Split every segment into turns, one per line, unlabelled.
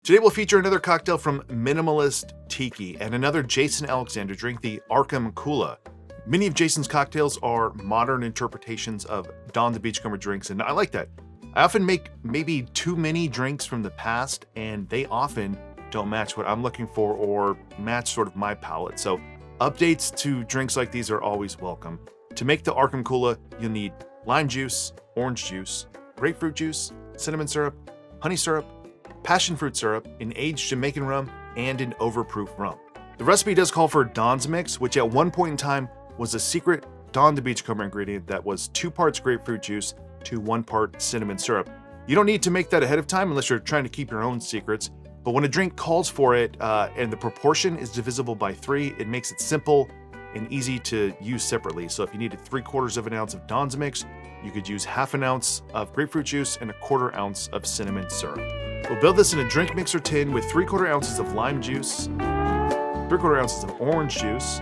Today we'll feature another cocktail from Minimalist Tiki and another Jason Alexander drink, the Arkham Kula. Many of Jason's cocktails are modern interpretations of Don the Beachcomber drinks, and I like that. I often make maybe too many drinks from the past, and they often don't match what I'm looking for or match sort of my palate. So updates to drinks like these are always welcome. To make the Arkham Kula, you'll need lime juice, orange juice, grapefruit juice, cinnamon syrup, honey syrup, passion fruit syrup, an aged Jamaican rum, and an overproof rum. The recipe does call for Don's Mix, which at one point in time was a secret Don the Beachcomber ingredient that was 2 parts grapefruit juice to 1 part cinnamon syrup. You don't need to make that ahead of time unless you're trying to keep your own secrets, but when a drink calls for it and the proportion is divisible by 3, it makes it simple and easy to use separately. So if you needed 3/4 of an ounce of Don's Mix, you could use 1/2 ounce of grapefruit juice and 1/4 ounce of cinnamon syrup. We'll build this in a drink mixer tin with 3/4 ounces of lime juice, 3/4 ounces of orange juice,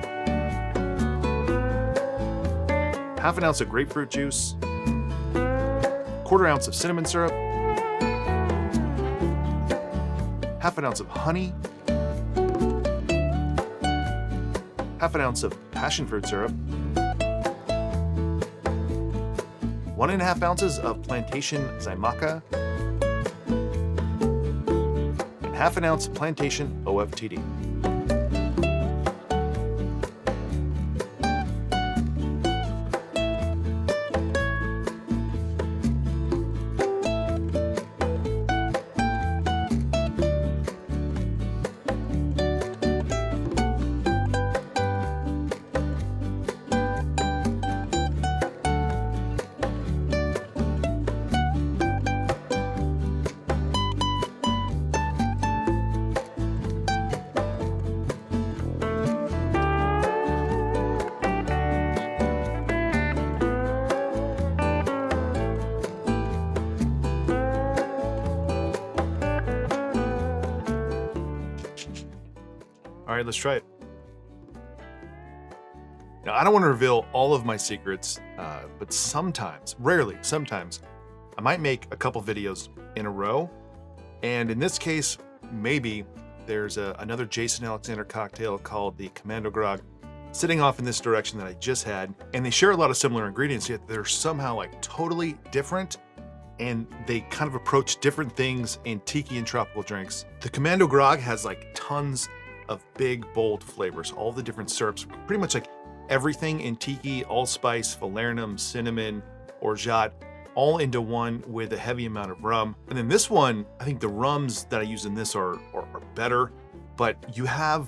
1/2 ounce of grapefruit juice, 1/4 ounce of cinnamon syrup, 1/2 ounce of honey, 1/2 ounce of passion fruit syrup, 1.5 ounces of Plantation Xymaca, and 1/2 ounce of Plantation OFTD. All right, let's try it. Now, I don't want to reveal all of my secrets, but sometimes, rarely, sometimes, I might make a couple videos in a row. And in this case, maybe there's another Jason Alexander cocktail called the Commando Grog sitting off in this direction that I just had. And they share a lot of similar ingredients, yet they're somehow like totally different. And they kind of approach different things in tiki and tropical drinks. The Commando Grog has like tons of big, bold flavors, all the different syrups, pretty much like everything in tiki, allspice, falernum, cinnamon, orgeat, all into one with a heavy amount of rum. And then this one, I think the rums that I use in this are better, but you have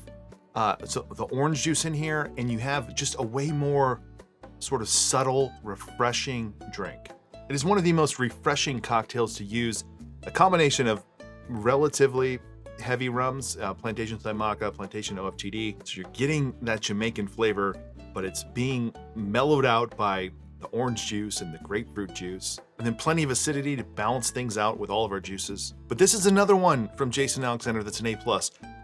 so the orange juice in here, and you have just a way more sort of subtle, refreshing drink. It is one of the most refreshing cocktails to use, a combination of relatively heavy rums, Plantation Xymaca, Plantation OFTD. So you're getting that Jamaican flavor, but it's being mellowed out by the orange juice and the grapefruit juice, and then plenty of acidity to balance things out with all of our juices. But this is another one from Jason Alexander that's an A+.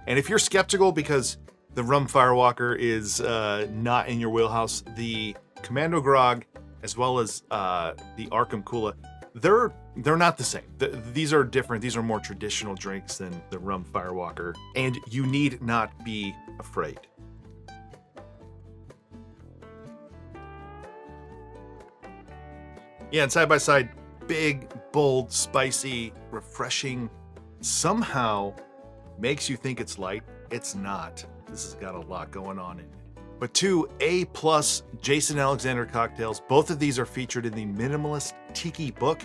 And if you're skeptical because the rum-forward is not in your wheelhouse, the Commando Grog, as well as the Arkham Kula, they're not the same. These are different. These are more traditional drinks than the rum-forward, and you need not be afraid. Yeah, and side by side, big, bold, spicy, refreshing, somehow makes you think it's light. It's not. This has got a lot going on in it. But 2 A+ Jason Alexander cocktails. Both of these are featured in the Minimalist Tiki book,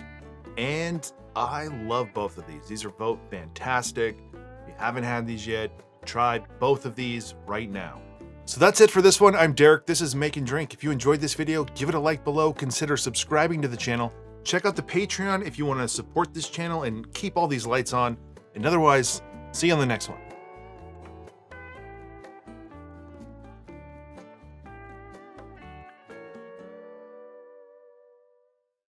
and I love both of these. These are both fantastic. If you haven't had these yet, try both of these right now. So that's it for this one. I'm Derek. This is Make and Drink. If you enjoyed this video, give it a like below. Consider subscribing to the channel. Check out the Patreon if you want to support this channel and keep all these lights on. And otherwise, see you on the next one.